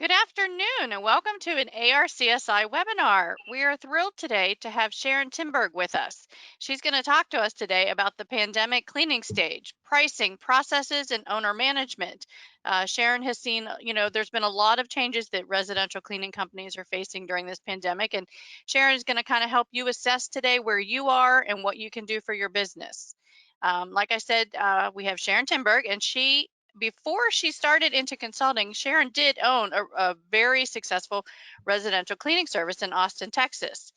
Good afternoon and welcome to an ARCSI webinar. We are thrilled today to have Sharon Tinberg with us. She's going to talk to us today about the pandemic cleaning stage, pricing, processes, and owner management. Sharon has seen, there's been a lot of changes that residential cleaning companies are facing during this pandemic, and Sharon is going to kind of help you assess today where you are and what you can do for your business. Like I said, we have Sharon Tinberg, and before she started into consulting, Sharon did own a very successful residential cleaning service in Austin, Texas,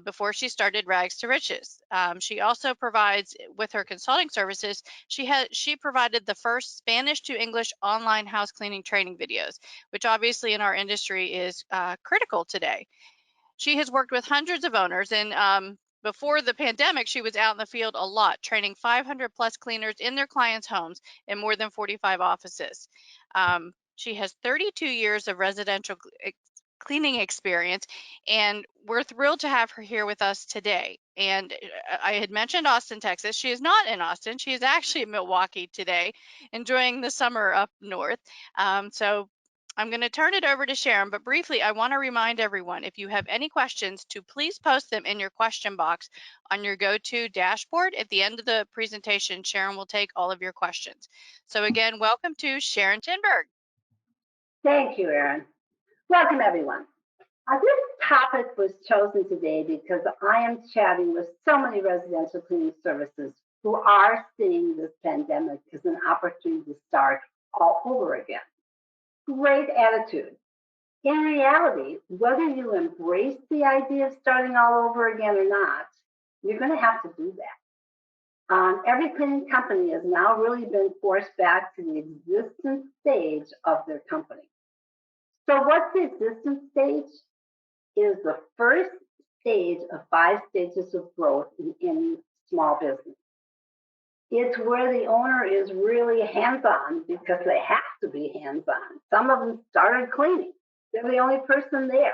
before she started Rags to Riches. She also provides, with her consulting services, she provided the first Spanish to English online house cleaning training videos, which obviously in our industry is critical today. She has worked with hundreds of owners, and before the pandemic, she was out in the field a lot, training 500 plus cleaners in their clients' homes in more than 45 offices. She has 32 years of residential cleaning experience, and we're thrilled to have her here with us today. And I had mentioned Austin, Texas. She is not in Austin. She is actually in Milwaukee today, enjoying the summer up north. So I'm going to turn it over to Sharon, but briefly, I want to remind everyone, if you have any questions, to please post them in your question box on your go-to dashboard. At the end of the presentation, Sharon will take all of your questions. So again, welcome to Sharon Tinberg. Thank you, Erin. Welcome, everyone. This topic was chosen today because I am chatting with so many residential cleaning services who are seeing this pandemic as an opportunity to start all over again. Great attitude. In reality, whether you embrace the idea of starting all over again or not, you're going to have to do that. Every cleaning company has now really been forced back to the existence stage of their company. So what's the existence stage? It is the first stage of 5 stages of growth in any small business. It's where the owner is really hands-on because they have to be hands-on. Some of them started cleaning. They're the only person there.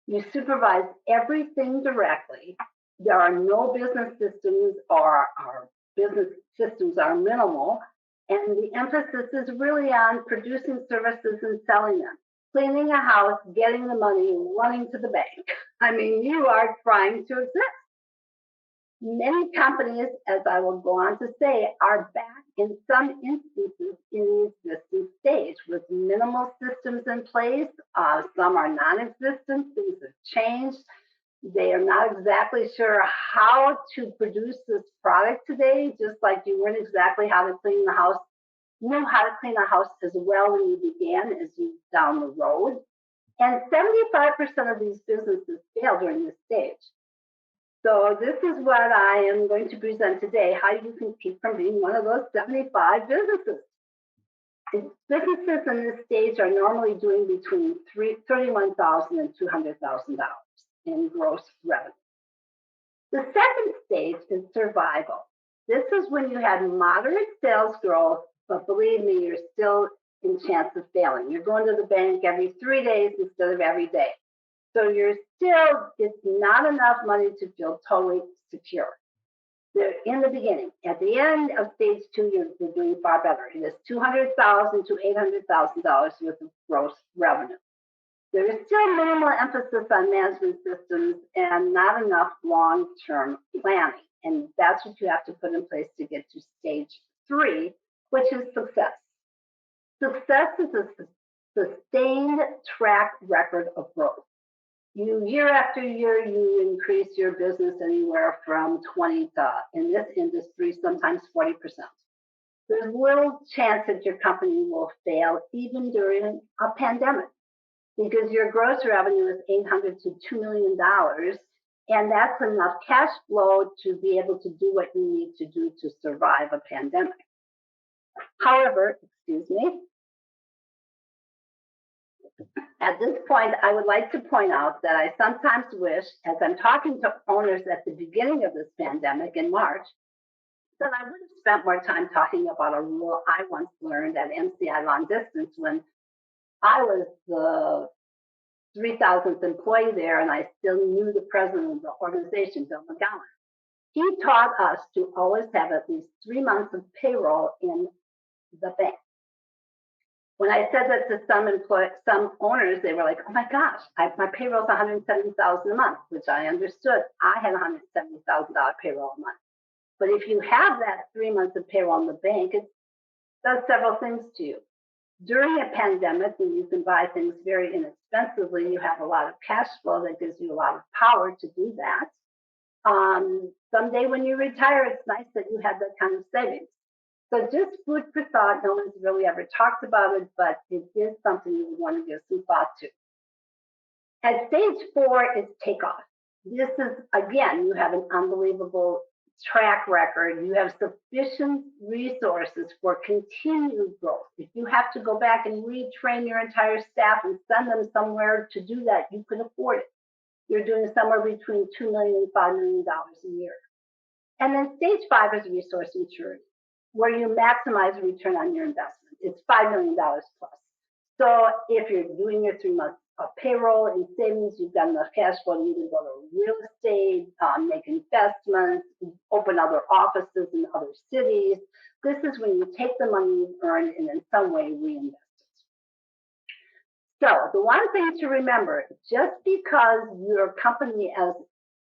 You supervise everything directly. There are no business systems, or our business systems are minimal. And the emphasis is really on producing services and selling them. Cleaning a house, getting the money, running to the bank. I mean, you are trying to exist. Many companies, as I will go on to say, are back in some instances in the existing stage with minimal systems in place. Some are non-existent, things have changed. They are not exactly sure how to produce this product today, just like you weren't exactly how to clean the house. Knew how to clean a house as well when you began as you down the road. And 75% of these businesses fail during this stage. So this is what I am going to present today, how you can keep from being one of those 75 businesses. Businesses in this stage are normally doing between $31,000 and $200,000 in gross revenue. The second stage is survival. This is when you had moderate sales growth, but believe me, you're still in chance of failing. You're going to the bank every 3 days instead of every day. So it's not enough money to feel totally secure. In the beginning, at the end of stage 2, you're doing far better. It is $200,000 to $800,000 worth of gross revenue. There is still minimal emphasis on management systems and not enough long-term planning. And that's what you have to put in place to get to stage 3, which is success. Success is a sustained track record of growth. Year after year, you increase your business anywhere from 20 to, in this industry, sometimes 40%. There's little chance that your company will fail even during a pandemic because your gross revenue is $800 to $2 million, and that's enough cash flow to be able to do what you need to do to survive a pandemic. However, at this point, I would like to point out that I sometimes wish, as I'm talking to owners at the beginning of this pandemic in March, that I would have spent more time talking about a rule I once learned at MCI Long Distance when I was the 3,000th employee there, and I still knew the president of the organization, Bill McGowan. He taught us to always have at least 3 months of payroll in the bank. When I said that to some owners, they were like, "Oh my gosh, my payroll's $170,000 a month," which I understood. I had $170,000 payroll a month. But if you have that 3 months of payroll in the bank, it does several things to you. During a pandemic, when you can buy things very inexpensively, you have a lot of cash flow that gives you a lot of power to do that. Someday when you retire, it's nice that you have that kind of savings. So just food for thought. No one's really ever talked about it, but it is something you would want to give some thought to. At stage 4 is takeoff. This is, again, you have an unbelievable track record. You have sufficient resources for continued growth. If you have to go back and retrain your entire staff and send them somewhere to do that, you can afford it. You're doing somewhere between $2 million and $5 million a year. And then stage 5 is resource maturity, where you maximize return on your investment. It's $5 million plus. So if you're doing your 3 months of payroll and savings, you've got enough cash flow, you can go to real estate, make investments, open other offices in other cities. This is when you take the money you've earned and in some way reinvest it. So the one thing to remember, just because your company is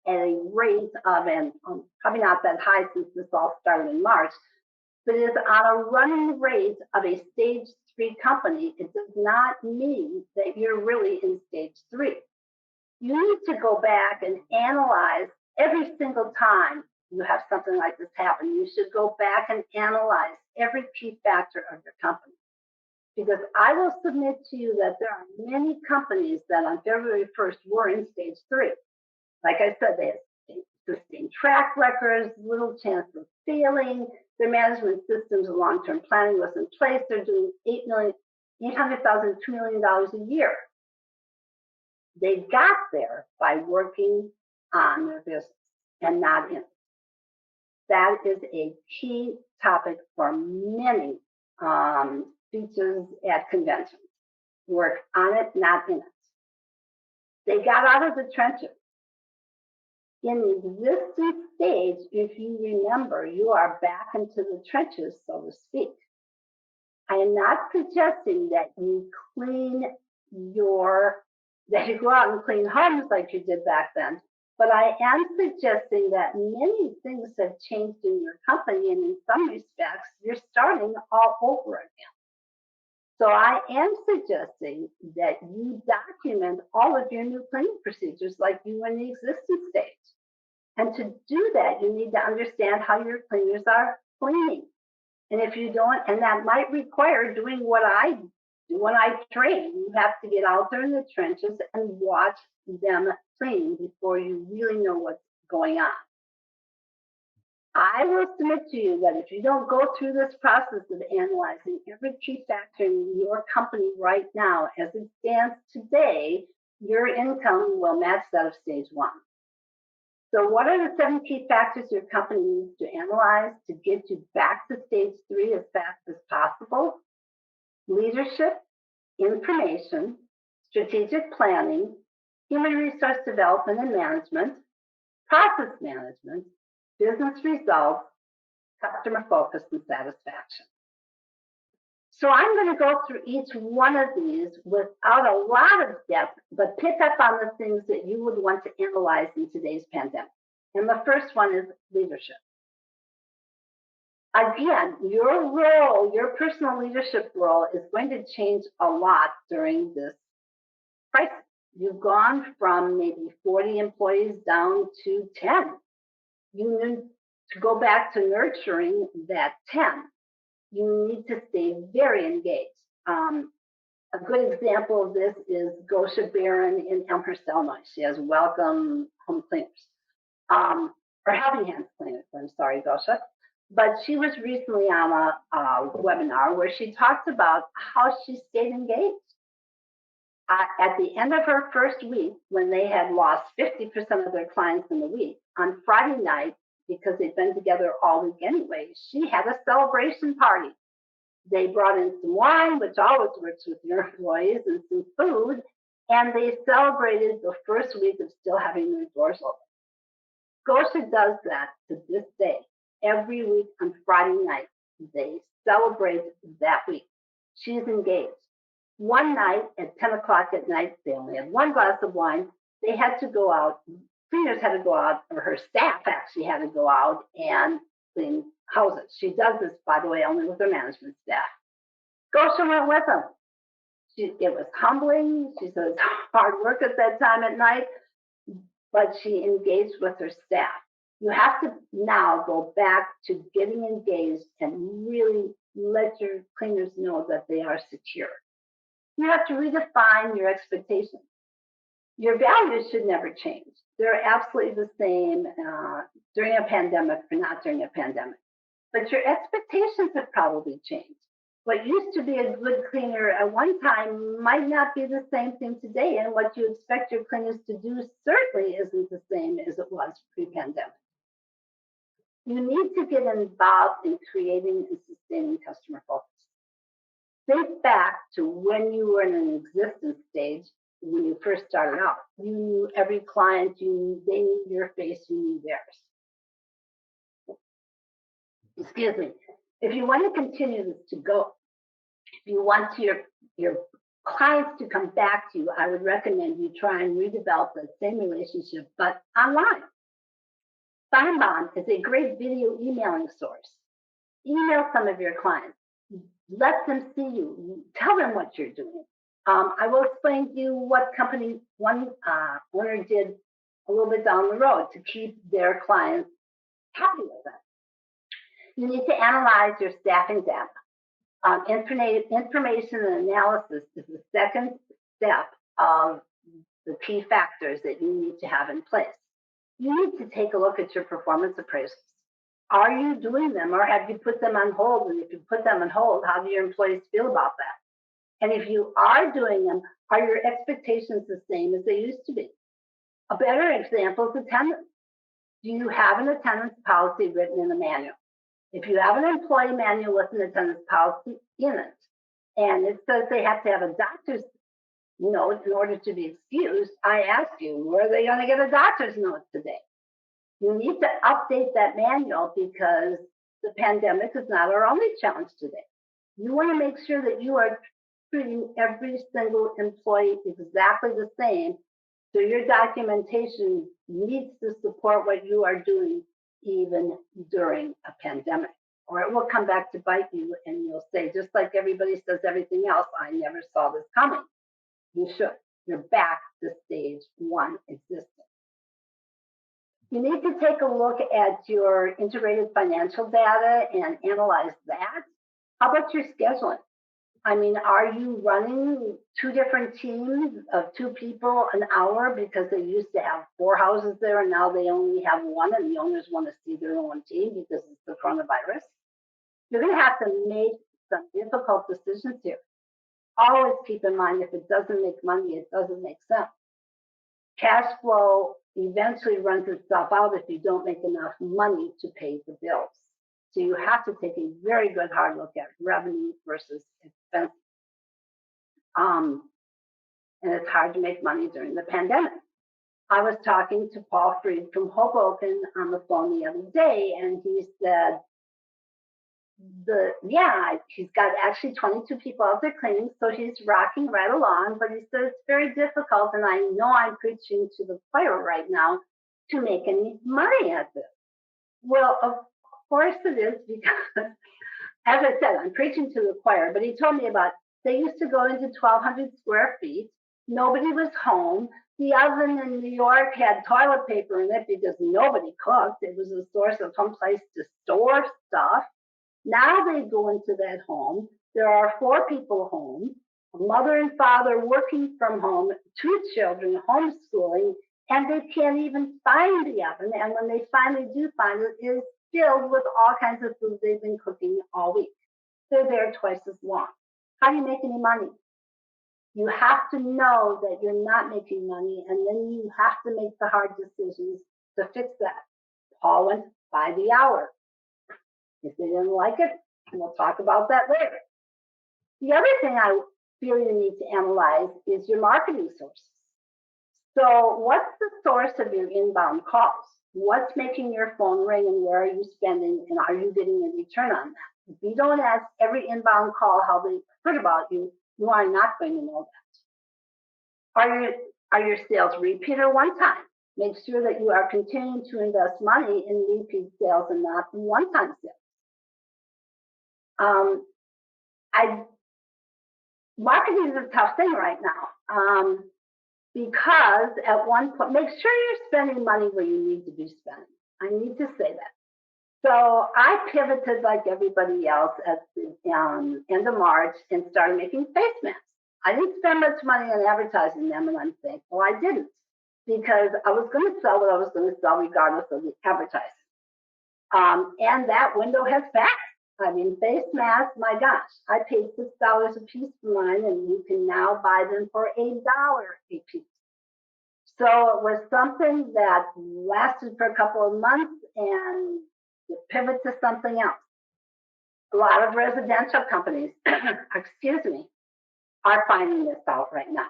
at a rate of, and probably not that high since this all started in March, but is on a running rate of a stage 3 company, it does not mean that you're really in stage 3. You need to go back and analyze every single time you have something like this happen. You should go back and analyze every key factor of your company. Because I will submit to you that there are many companies that on February 1st were in stage 3. Like I said, they have sustained track records, little chance of failing. Their management systems and long-term planning was in place. They're doing $800,000, $2 million a year. They got there by working on their business and not in it. That is a key topic for many speeches at conventions. Work on it, not in it. They got out of the trenches. In the existing stage, if you remember, you are back into the trenches, so to speak. I am not suggesting that you that you go out and clean homes like you did back then, but I am suggesting that many things have changed in your company, and in some respects, you're starting all over again. So I am suggesting that you document all of your new cleaning procedures like you were in the existing stage. And to do that, you need to understand how your cleaners are cleaning. And if you don't, and that might require doing what I do when I train. You have to get out there in the trenches and watch them clean before you really know what's going on. I will submit to you that if you don't go through this process of analyzing every key factor in your company right now, as it stands today, your income will match that of stage 1. So what are the 7 key factors your company needs to analyze to get you back to stage 3 as fast as possible? Leadership, information, strategic planning, human resource development and management, process management, business results, customer focus, and satisfaction. So I'm going to go through each one of these without a lot of depth, but pick up on the things that you would want to analyze in today's pandemic. And the first one is leadership. Again, your role, your personal leadership role is going to change a lot during this crisis. You've gone from maybe 40 employees down to 10. You need to go back to nurturing that 10. You need to stay very engaged. A good example of this is Gosha Barron in Elmhurst, Illinois. She has Welcome Home Cleaners, or Helping Hands Cleaners. I'm sorry, Gosha. But she was recently on a webinar where she talked about how she stayed engaged. At the end of her first week, when they had lost 50% of their clients in the week, on Friday night, because they'd been together all week anyway, she had a celebration party. They brought in some wine, which always works with your employees, and some food, and they celebrated the first week of still having their doors open. Gosha does that to this day. Every week on Friday night, they celebrate that week. She's engaged. One night at 10 o'clock at night, they only had one glass of wine. They had to go out, cleaners had to go out, or her staff actually had to go out and clean houses. She does this, by the way, only with her management staff. Goshen went with them. It was humbling. She said it's hard work at that time at night, but she engaged with her staff. You have to now go back to getting engaged and really let your cleaners know that they are secure. You have to redefine your expectations. Your values should never change. They're absolutely the same during a pandemic or not during a pandemic. But your expectations have probably changed. What used to be a good cleaner at one time might not be the same thing today. And what you expect your cleaners to do certainly isn't the same as it was pre-pandemic. You need to get involved in creating and sustaining customer focus. Think back to when you were in an existence stage when you first started out. You knew every client, they knew your face, you knew theirs. Excuse me. If you want to continue this to go, if you want your clients to come back to you, I would recommend you try and redevelop that same relationship, but online. Bonbon is a great video emailing source. Email some of your clients. Let them see you. Tell them what you're doing. I will explain to you what company one owner did a little bit down the road to keep their clients happy with them. You need to analyze your staffing data. Information and analysis is the second step of the key factors that you need to have in place. You need to take a look at your performance appraisals. Are you doing them, or have you put them on hold? And if you put them on hold, how do your employees feel about that? And if you are doing them, are your expectations the same as they used to be? A better example is attendance. Do you have an attendance policy written in the manual? If you have an employee manual with an attendance policy in it, and it says they have to have a doctor's note in order to be excused, I ask you, where are they going to get a doctor's note today? You need to update that manual because the pandemic is not our only challenge today. You want to make sure that you are treating every single employee exactly the same, so your documentation needs to support what you are doing even during a pandemic, or it will come back to bite you and you'll say, just like everybody says everything else, I never saw this coming. You should. You're back to stage one existence. You need to take a look at your integrated financial data and analyze that. How about your scheduling? I mean, are you running two different teams of two people an hour because they used to have 4 houses there and now they only have one, and the owners want to see their own team because it's the coronavirus? You're going to have to make some difficult decisions here. Always keep in mind, if it doesn't make money, it doesn't make sense. Cash flow eventually runs itself out if you don't make enough money to pay the bills. So you have to take a very good hard look at revenue versus expense. And it's hard to make money during the pandemic. I was talking to Paul Freed from Hoboken on the phone the other day, and he said, he's got actually 22 people out there cleaning, so he's rocking right along, but he said it's very difficult, and I know I'm preaching to the choir right now, to make any money at this. Well, of course it is, because, as I said, I'm preaching to the choir, but he told me about, they used to go into 1,200 square feet, nobody was home, the oven in New York had toilet paper in it because nobody cooked, it was a source of some place to store stuff. Now they go into that home. There are 4 people home, a mother and father working from home, 2 children homeschooling, and they can't even find the oven. And when they finally do find it, it is filled with all kinds of food they've been cooking all week. They're there twice as long. How do you make any money? You have to know that you're not making money, and then you have to make the hard decisions to fix that. Paul went by the hour. If they didn't like it, we'll talk about that later. The other thing I feel you need to analyze is your marketing sources. So what's the source of your inbound calls? What's making your phone ring, and where are you spending, and are you getting a return on that? If you don't ask every inbound call how they heard about you, You are not going to know that. Are your sales repeat or one time? Make sure that you are continuing to invest money in repeat sales and not in one-time sales. Marketing is a tough thing right now because at one point, make sure you're spending money where you need to be spending. I need to say that. So I pivoted like everybody else at the end of March and started making face masks. I didn't spend much money on advertising them, and I'm thankful I didn't, because I was going to sell what I was going to sell regardless of the advertising. And that window has passed. I mean, face masks, my gosh, I paid $6 a piece for mine, and you can now buy them for $1 a piece. So it was something that lasted for a couple of months, and you pivot to something else. A lot of residential companies, excuse me, are finding this out right now.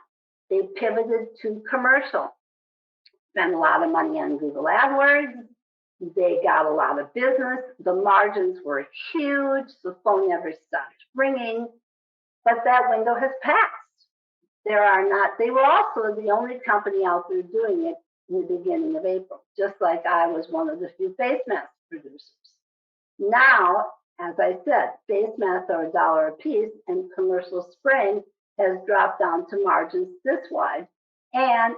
They pivoted to commercial, spent a lot of money on Google AdWords. They got a lot of business. The margins were huge. The phone never stopped ringing, but that window has passed. They were also the only company out there doing it in the beginning of April, just like I was one of the few face mask producers. Now, as I said, face masks are $1 a piece, and commercial spraying has dropped down to margins this wide, and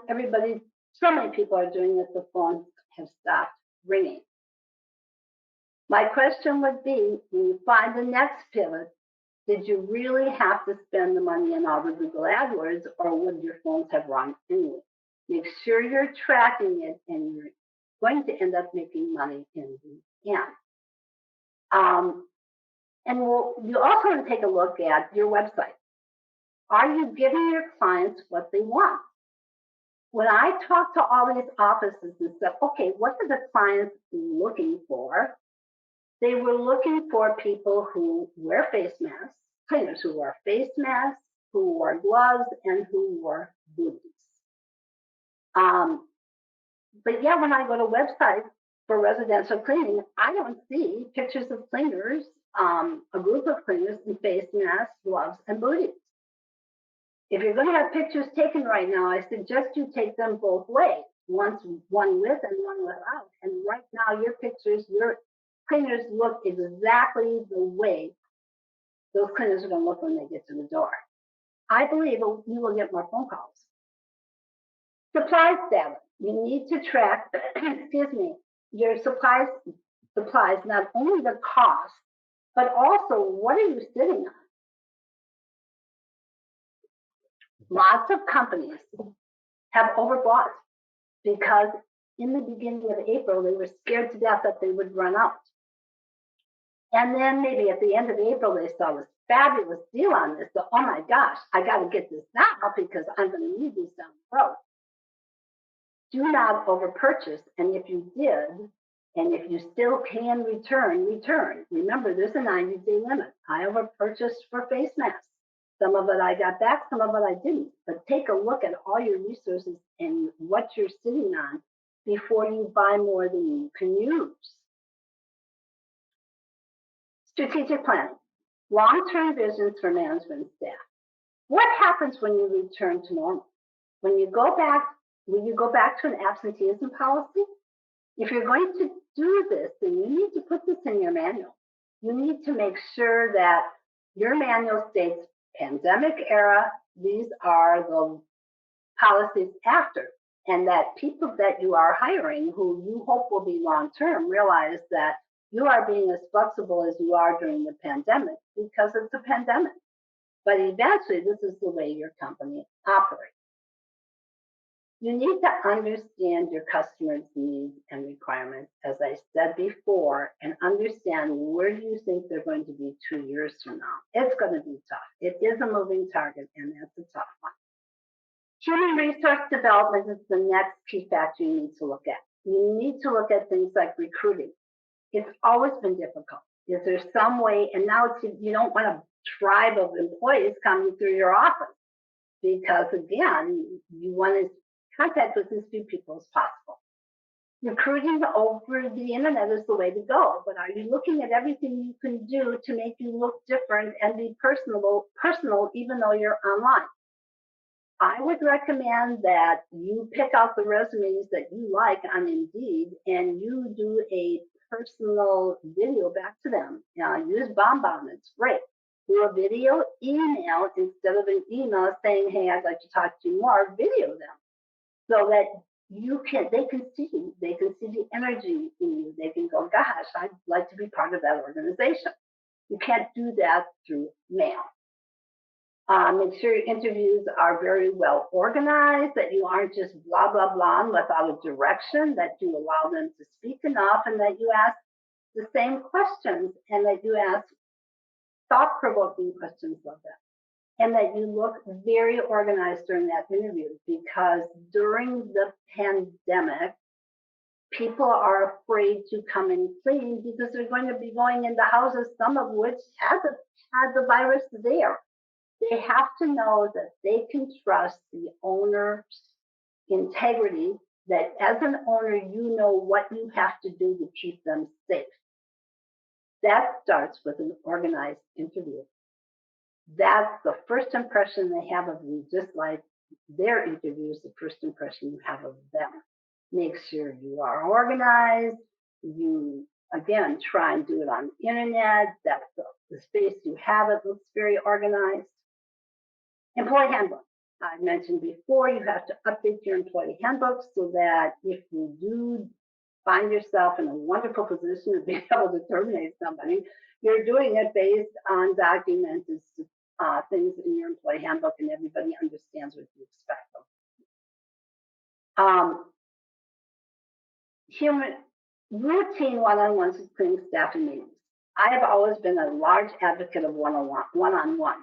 so many people are doing it, the phones have stopped ringing. My question would be, when you find the next pivot, did you really have to spend the money in all the Google AdWords, or would your phones have rung anyway? Make sure you're tracking it, and you're going to end up making money in the end. And you also want to take a look at your website. Are you giving your clients what they want? When I talked to all these offices and said, okay, what are the clients looking for? They were looking for people who wear face masks, cleaners who wear face masks, who wore gloves, and who wore booties. But yeah, when I go to websites for residential cleaning, I don't see pictures of cleaners, a group of cleaners in face masks, gloves, and booties. If you're going to have pictures taken right now, I suggest you take them both ways, one with and one without. And right now, your cleaners look exactly the way those cleaners are going to look when they get to the door. I believe you will get more phone calls. Supply status. You need to track, excuse me, your supplies, not only the cost, but also what are you sitting on? Lots of companies have overbought because in the beginning of April, they were scared to death that they would run out. And then maybe at the end of April, they saw this fabulous deal on this. So, oh my gosh, I got to get this now because I'm going to need these down the road. Do not overpurchase. And if you did, and if you still can return. Remember, there's a 90-day limit. I overpurchased for face masks. Some of it I got back, some of it I didn't. But take a look at all your resources and what you're sitting on before you buy more than you can use. Strategic planning, long-term visions for management staff. What happens when you return to normal? When you go back, will you go back to an absenteeism policy? If you're going to do this, then you need to put this in your manual. You need to make sure that your manual states pandemic era, these are the policies after, and that people that you are hiring who you hope will be long-term realize that you are being as flexible as you are during the pandemic because it's a pandemic. But eventually, this is the way your company operates. You need to understand your customers' needs and requirements, as I said before, and understand where do you think they're going to be 2 years from now. It's going to be tough. It is a moving target, and that's a tough one. Human resource development is the next key factor you need to look at. You need to look at things like recruiting. It's always been difficult. Is there some way, and now you don't want a tribe of employees coming through your office because, again, you want to contact with as few people as possible. Recruiting over the internet is the way to go, but are you looking at everything you can do to make you look different and be personal even though you're online? I would recommend that you pick out the resumes that you like on Indeed and you do a personal video back to them. Use BombBomb, it's great. Do a video email instead of an email saying, hey, I'd like to talk to you more, video them so that they can see you, they can see the energy in you, they can go, gosh, I'd like to be part of that organization. You can't do that through mail. Make sure your interviews are very well organized, that you aren't just blah, blah, blah without a direction, that you allow them to speak enough, and that you ask the same questions, and that you ask thought-provoking questions of them, and that you look very organized during that interview, because during the pandemic, people are afraid to come in clean because they're going to be going into houses, some of which had the virus there. They have to know that they can trust the owner's integrity, that as an owner, you know what you have to do to keep them safe. That starts with an organized interview. That's the first impression they have of you, just like their interview is the first impression you have of them. Make sure you are organized. You, again, try and do it on the internet. That's the space you have, it looks very organized. Employee handbook. I mentioned before, you have to update your employee handbook so that if you do find yourself in a wonderful position of being able to terminate somebody, you're doing it based on documented things in your employee handbook, and everybody understands what you expect them. Human routine one-on-ones with cleaning staff and meetings. I have always been a large advocate of one-on-one.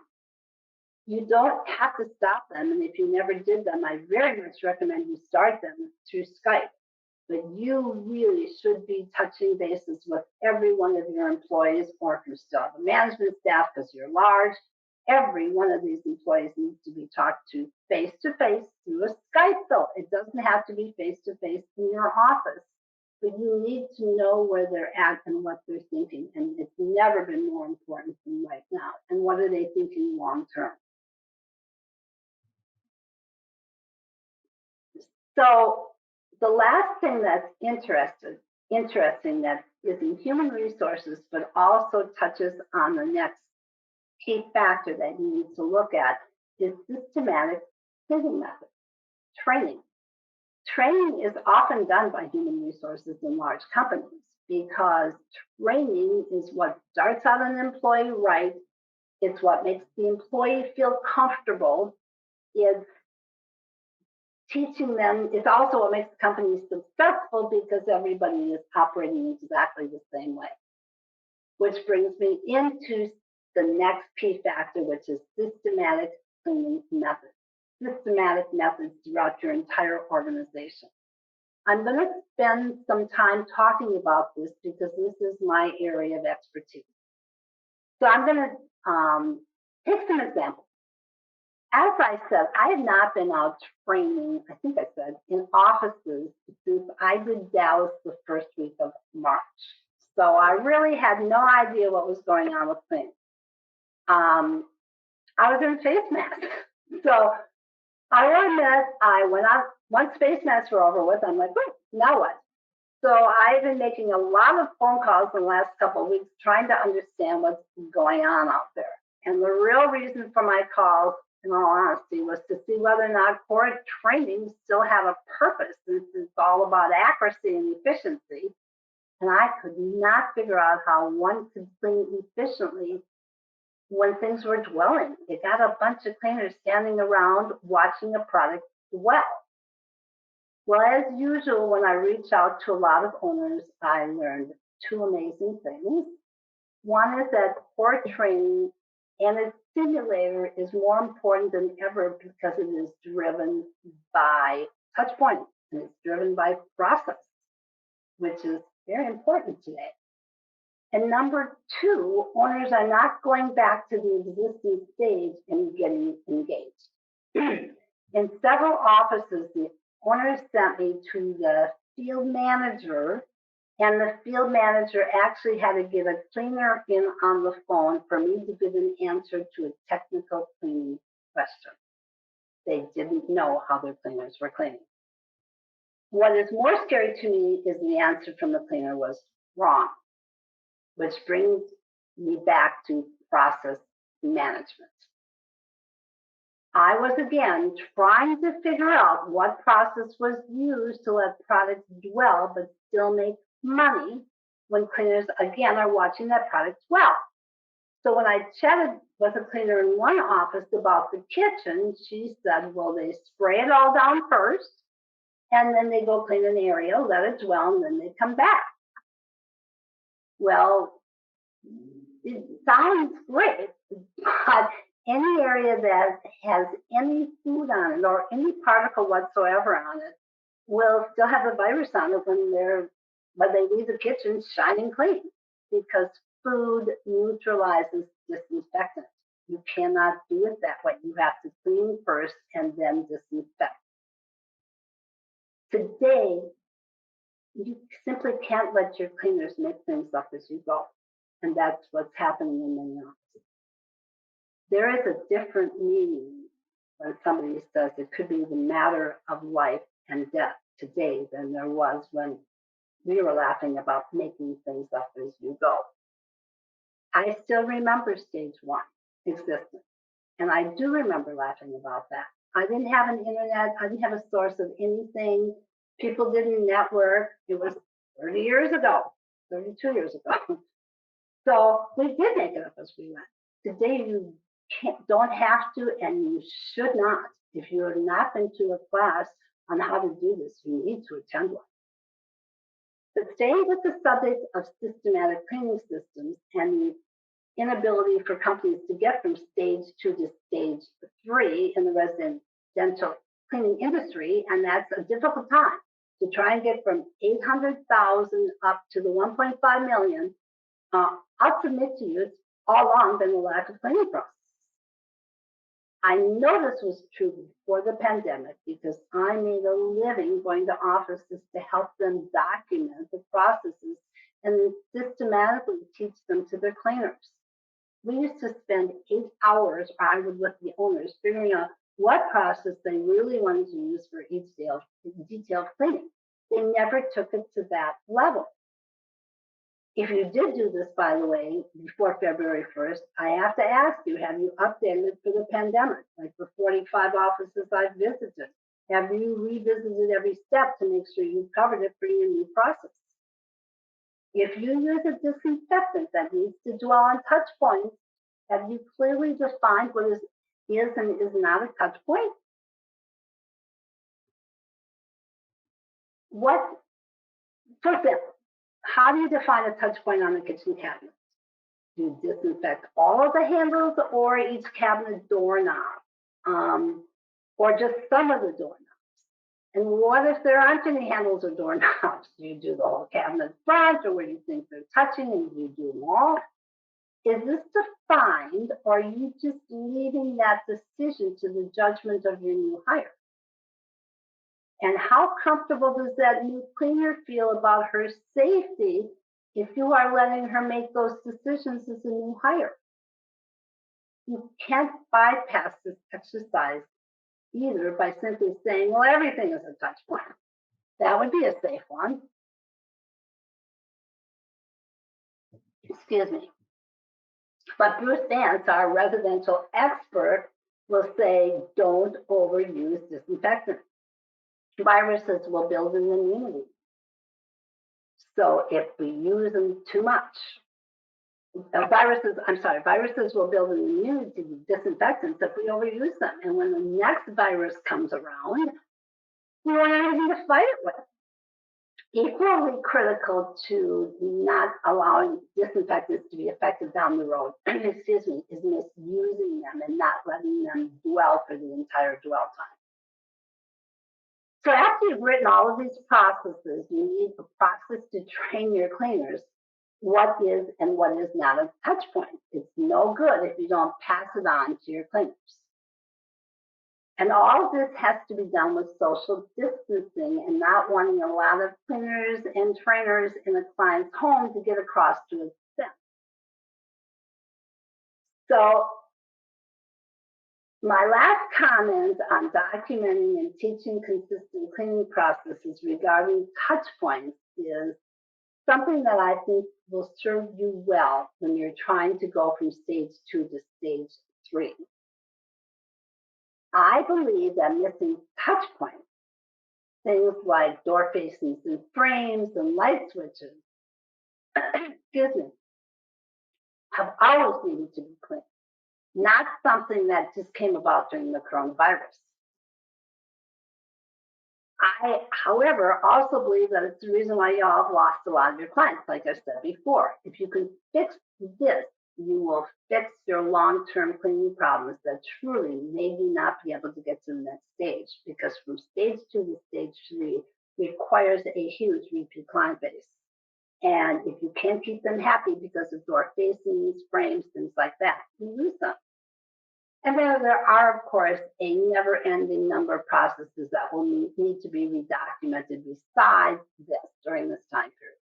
You don't have to stop them, and if you never did them, I very much recommend you start them through Skype. But you really should be touching bases with every one of your employees, or if you still have a management staff because you're large, every one of these employees needs to be talked to face through a Skype, though. It doesn't have to be face to face in your office, but you need to know where they're at and what they're thinking, and it's never been more important than right now. And what are they thinking long term? So the last thing that's interesting that is in human resources, but also touches on the next key factor that you need to look at, is systematic thinking method, training. Training is often done by human resources in large companies because training is what starts out an employee right. It's what makes the employee feel comfortable. It's teaching them. It's also what makes the company successful because everybody is operating exactly the same way. Which brings me into the next key factor, which is systematic cleaning methods. Systematic methods throughout your entire organization. I'm going to spend some time talking about this because this is my area of expertise. So I'm going to take some examples. As I said, I have not been out training, I think I said, in offices since I did Dallas the first week of March. So I really had no idea what was going on with things. I was in face masks. So I will admit, I went out, once face masks were over with, I'm like, wait, now what? So I've been making a lot of phone calls in the last couple of weeks trying to understand what's going on out there. And the real reason for my calls, in all honesty, was to see whether or not core training still have a purpose, since it's all about accuracy and efficiency. And I could not figure out how one could clean efficiently when things were dwelling. You got a bunch of cleaners standing around watching a product dwell. Well, as usual, when I reach out to a lot of owners, I learned two amazing things. One is that core training and a simulator is more important than ever because it is driven by touch points and it's driven by process, which is very important today. And number two, owners are not going back to the existing stage and getting engaged. In several offices, the owners sent me to the field manager, and the field manager actually had to get a cleaner in on the phone for me to give an answer to a technical cleaning question. They didn't know how their cleaners were cleaning. What is more scary to me is the answer from the cleaner was wrong, which brings me back to process management. I was again trying to figure out what process was used to let products dwell but still make money when cleaners again are watching that product dwell. So when I chatted with a cleaner in one office about the kitchen, she said, well, they spray it all down first, and then they go clean an area, let it dwell, and then they come back. Well, it sounds great, but any area that has any food on it or any particle whatsoever on it will still have a virus on it when they leave the kitchen shining clean, because food neutralizes disinfectant. You cannot do it that way. You have to clean first and then disinfect. Today, you simply can't let your cleaners make things up as you go. And that's what's happening in many offices. There is a different meaning when somebody says it could be the matter of life and death today than there was when we were laughing about making things up as you go. I still remember stage one existence, and I do remember laughing about that. I didn't have an internet. I didn't have a source of anything. People didn't network. It was 30 years ago, 32 years ago. So we did make it up as we went. Today, you don't have to, and you should not. If you have not been to a class on how to do this, you need to attend one. But staying with the subject of systematic cleaning systems and the inability for companies to get from stage 2 to stage 3 in the residential cleaning industry, and that's a difficult time to try and get from 800,000 up to the 1.5 million. I'll submit to you, it's all along been the lack of cleaning process. I know this was true before the pandemic because I made a living going to offices to help them document the processes and then systematically teach them to their cleaners. We used to spend 8 hours, or I would with the owners, figuring out what process they really wanted to use for each detailed cleaning. They never took it to that level. If you did do this, by the way, before February 1st, I have to ask you, have you updated for the pandemic? Like the 45 offices I've visited, have you revisited every step to make sure you've covered it for your new process? If you use a disinfectant that needs to dwell on touch points, have you clearly defined what is and is not a touch point? For example, how do you define a touch point on a kitchen cabinet? Do you disinfect all of the handles or each cabinet doorknob? Or just some of the doorknobs? And what if there aren't any handles or doorknobs? Do you do the whole cabinet front, or where you think they're touching and you do them all? Is this defined, or are you just leaving that decision to the judgment of your new hire? And how comfortable does that new cleaner feel about her safety if you are letting her make those decisions as a new hire? You can't bypass this exercise either by simply saying, well, everything is a touch point. That would be a safe one. Excuse me. But Bruce Vance, our residential expert, will say, don't overuse disinfectant. Viruses will build an immunity. So if we use them too much, viruses will build an immunity to disinfectants if we overuse them. And when the next virus comes around, we won't have anything to fight it with. Equally critical to not allowing disinfectants to be effective down the road, is misusing them and not letting them dwell for the entire dwell time. So after you've written all of these processes, you need a process to train your cleaners what is and what is not a touch point. It's no good if you don't pass it on to your cleaners. And all of this has to be done with social distancing and not wanting a lot of cleaners and trainers in a client's home to get across to them. So my last comment on documenting and teaching consistent cleaning processes regarding touch points is something that I think will serve you well when you're trying to go from stage 2 to stage 3. I believe that missing touch points, things like door facings and frames and light switches, excuse me, have always needed to be cleaned, not something that just came about during the coronavirus. I, however, also believe that it's the reason why y'all have lost a lot of your clients, like I said before. If you can fix this, you will fix your long-term cleaning problems that truly made you not be able to get to the next stage, because from stage 2 to stage 3 requires a huge repeat client base. And if you can't keep them happy because of door facings, frames, things like that, you lose them. And then there are, of course, a never-ending number of processes that will need to be redocumented besides this during this time period.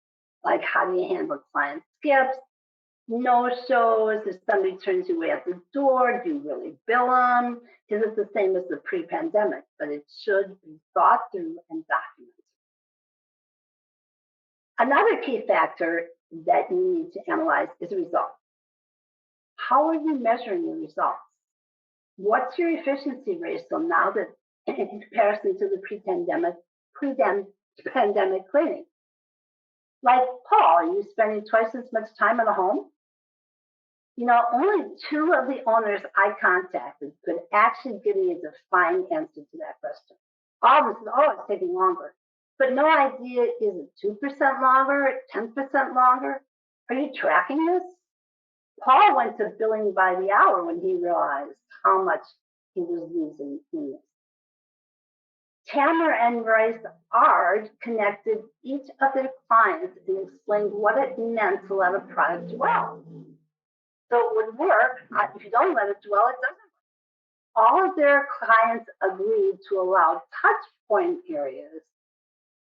Like, how do you handle client skips, no-shows? If somebody turns you away at the door, do you really bill them? Is it the same as the pre-pandemic? But it should be thought through and documented. Another key factor that you need to analyze is results. How are you measuring your results? What's your efficiency ratio now that in comparison to the pre-pandemic cleaning? Like Paul, are you spending twice as much time in the home? You know, only 2 of the owners I contacted could actually give me a defined answer to that question. All this is always taking longer, but no idea, is it 2% longer, 10% longer? Are you tracking this? Paul went to billing by the hour when he realized how much he was losing in this. Tamara and Royce Ard connected each of their clients and explained what it meant to let a product dwell. So it would work. If you don't let it dwell, it doesn't work. All of their clients agreed to allow touch point areas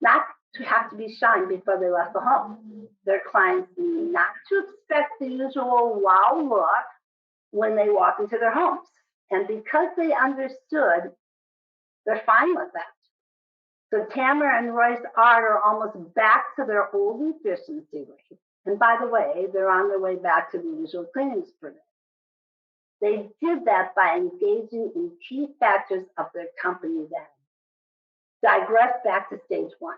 not to have to be shined before they left the home. Their clients need not to expect the usual wow look when they walk into their homes. And because they understood, they're fine with that. So Tamara and Royce Art are almost back to their old efficiency rate. And by the way, they're on their way back to the usual cleanings per day. They did that by engaging in key factors of their company then. Digress back to stage 1.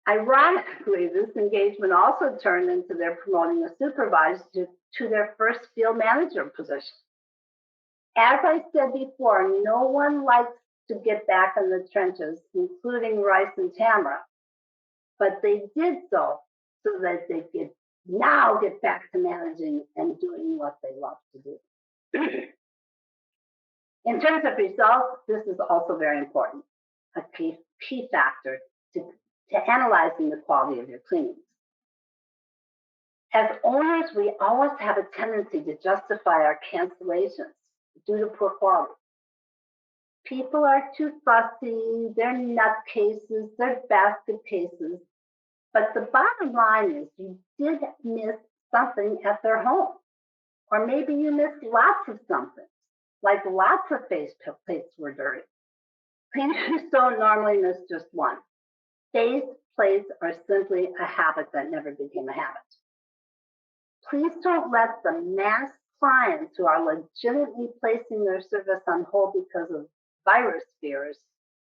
Ironically, this engagement also turned into their promoting a supervisor to their first field manager position. As I said before, no one likes to get back in the trenches, including Royce and Tamara, but they did so that they could now get back to managing and doing what they love to do. In terms of results, this is also very important, a key factor to analyzing the quality of your cleanings. As owners, we always have a tendency to justify our cancellations due to poor quality. People are too fussy, they're nutcases, they're basket cases. But the bottom line is you did miss something at their home. Or maybe you missed lots of something, like lots of face plates were dirty. Cleaners don't normally miss just one. Face plates are simply a habit that never became a habit. Please don't let the mass clients who are legitimately placing their service on hold because of virus fears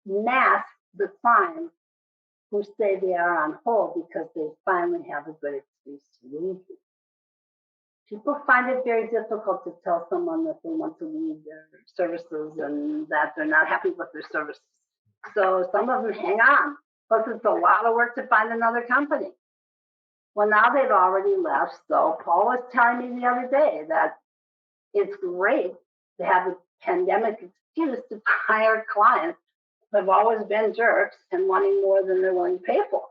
mask the clients who say they are on hold because they finally have a good excuse to leave you. People find it very difficult to tell someone that they want to leave their services and that they're not happy with their services. So some of them hang on, plus it's a lot of work to find another company. Well, now they've already left. So Paul was telling me the other day that it's great to have a pandemic excuse to hire clients who have always been jerks and wanting more than they're willing to pay for.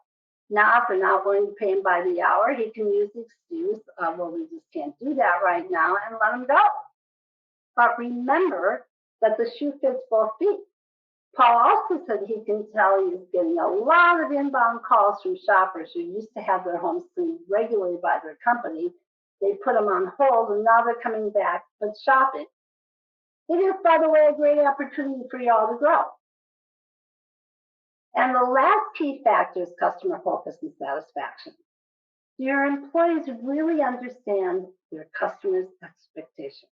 Now, if they're not willing to pay him by the hour, he can use the excuse of, well, we just can't do that right now, and let him go. But remember that the shoe fits both feet. Paul also said he can tell he's getting a lot of inbound calls from shoppers who used to have their homes cleaned regularly by their company. They put them on hold and now they're coming back but shopping. It is, by the way, a great opportunity for y'all to grow. And the last key factor is customer focus and satisfaction. Do your employees really understand their customers' expectations?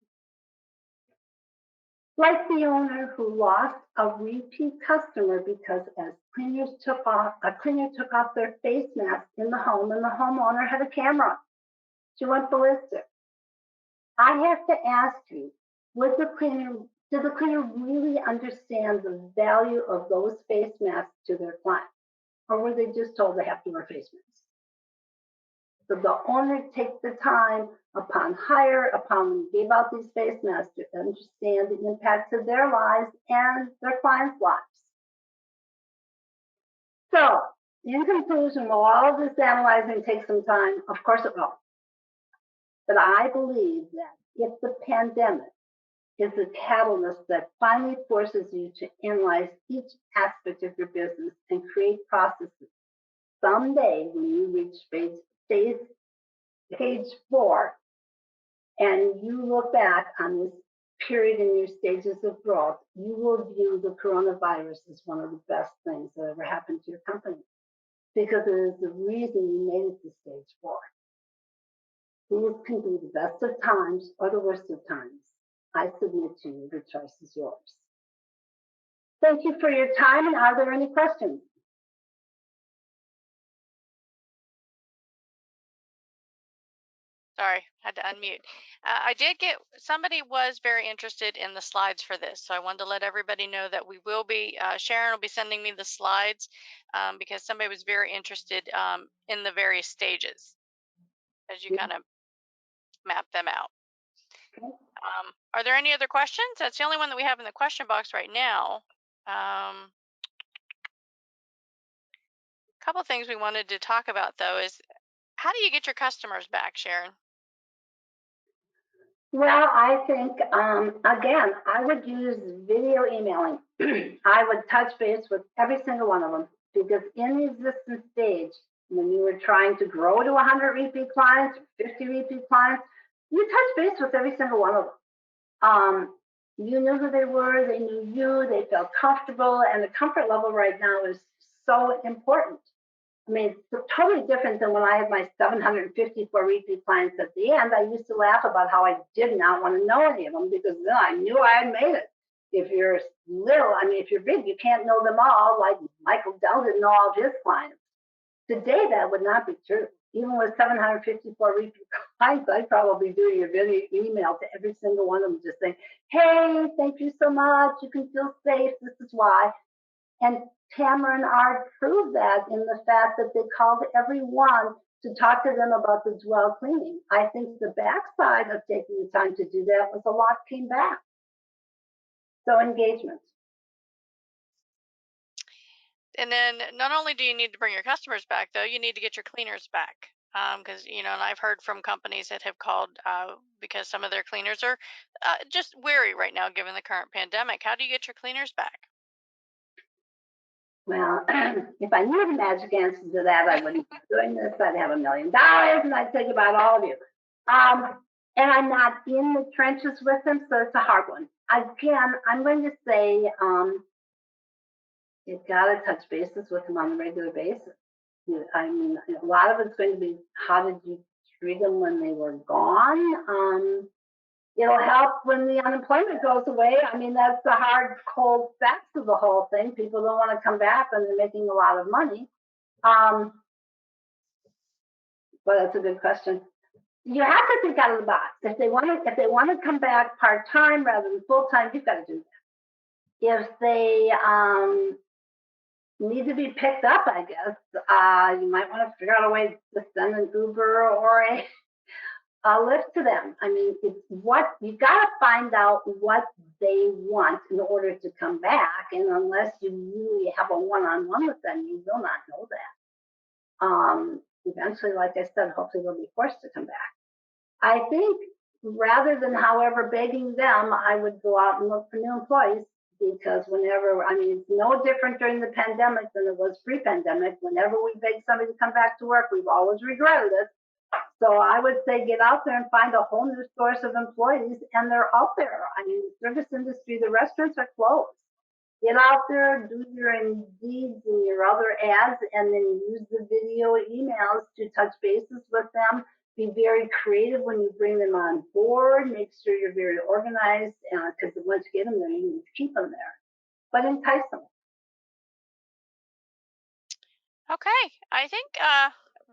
Like the owner who lost a repeat customer because a cleaner took off their face mask in the home and the homeowner had a camera. She went ballistic. I have to ask you, did the cleaner really understand the value of those face masks to their client? Or were they just told they have to wear face masks? So the owner takes the time upon gave out these face masks to understand the impact of their lives and their clients' lives. So, in conclusion, will all of this analyzing take some time? Of course it will. But I believe that if the pandemic is a catalyst that finally forces you to analyze each aspect of your business and create processes, someday when you reach page 4, and you look back on this period in your stages of growth, you will view the coronavirus as one of the best things that ever happened to your company, because it is the reason you made it to stage 4. These can be the best of times or the worst of times. I submit to you, the choice is yours. Thank you for your time, and are there any questions? Sorry, had to unmute. I did get, somebody was very interested in the slides for this. So I wanted to let everybody know that we will be, Sharon will be sending me the slides because somebody was very interested in the various stages as you kind of map them out. Are there any other questions? That's the only one that we have in the question box right now. A couple of things we wanted to talk about though is, how do you get your customers back, Sharon? Well, I think, again, I would use video emailing. I would touch base with every single one of them, because in the existence stage, when you were trying to grow to 100 repeat clients or 50 repeat clients, you touch base with every single one of them. You knew who they were, they knew you, they felt comfortable, and the comfort level right now is so important. I mean, it's totally different than when I had my 754 repeat clients at the end. I used to laugh about how I did not want to know any of them, because then I knew I had made it. If you're little, I mean, if you're big, you can't know them all, like Michael Dell didn't know all of his clients. Today, that would not be true. Even with 754 repeat clients, I'd probably do your video email to every single one of them, just saying, hey, thank you so much. You can feel safe. This is why. And Tamara and Art proved that in the fact that they called everyone to talk to them about the dwell cleaning. I think the backside of taking the time to do that was a lot came back. So engagement. And then not only do you need to bring your customers back, though, you need to get your cleaners back. Because, and I've heard from companies that have called because some of their cleaners are just weary right now, given the current pandemic. How do you get your cleaners back? Well, if I knew the magic answer to that, I wouldn't be doing this. I'd have $1 million and I'd think about all of you. And I'm not in the trenches with them, so it's a hard one. Again, I'm going to say you've got to touch bases with them on a regular basis. I mean, a lot of it's going to be, how did you treat them when they were gone? It'll help when the unemployment goes away. I mean, that's the hard, cold facts of the whole thing. People don't want to come back when they're making a lot of money. But that's a good question. You have to think out of the box. If they want to come back part-time rather than full-time, you've got to do that. If they need to be picked up, I guess, you might want to figure out a way to send an Uber or a lift to them. I mean, it's what you got to find out what they want in order to come back. And unless you really have a one-on-one with them, you will not know that. Eventually, like I said, hopefully they'll be forced to come back. I think rather than, however, begging them, I would go out and look for new employees because whenever, I mean, it's no different during the pandemic than it was pre-pandemic. Whenever we beg somebody to come back to work, we've always regretted it. So I would say get out there and find a whole new source of employees, and they're out there. I mean, the service industry, the restaurants are closed. Get out there, do your Indeeds and your other ads, and then use the video emails to touch bases with them. Be very creative when you bring them on board. Make sure you're very organized because once you get them there, you need to keep them there. But entice them. Okay, I think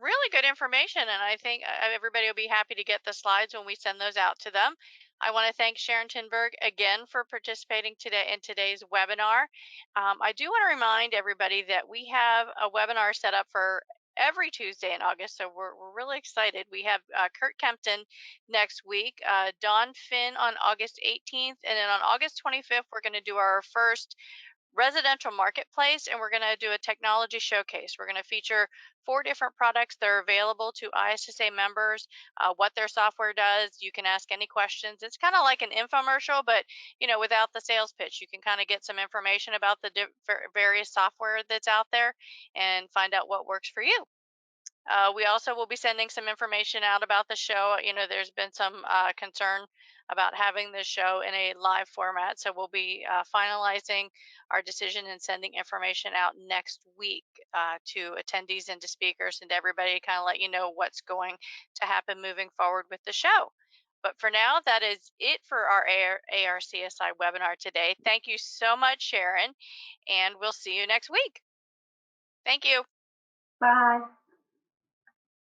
really good information, and I think everybody will be happy to get the slides when we send those out to them. I want to thank Sharon Tinberg again for participating today in today's webinar. I do want to remind everybody that we have a webinar set up for every Tuesday in August, so we're really excited. We have Kurt Kempton next week, Dawn Finn on August 18th, and then on August 25th, we're going to do our first residential marketplace, and we're going to do a technology showcase. We're going to feature 4 different products that are available to ISSA members, what their software does. You can ask any questions. It's kind of like an infomercial, but without the sales pitch. You can kind of get some information about the various software that's out there and find out what works for you. We also will be sending some information out about the show. There's been some concern about having this show in a live format, so we'll be finalizing our decision and sending information out next week to attendees and to speakers and to everybody to kind of let you know what's going to happen moving forward with the show. But for now, that is it for our ARCSI webinar today. Thank you so much, Sharon, and we'll see you next week. Thank you. Bye.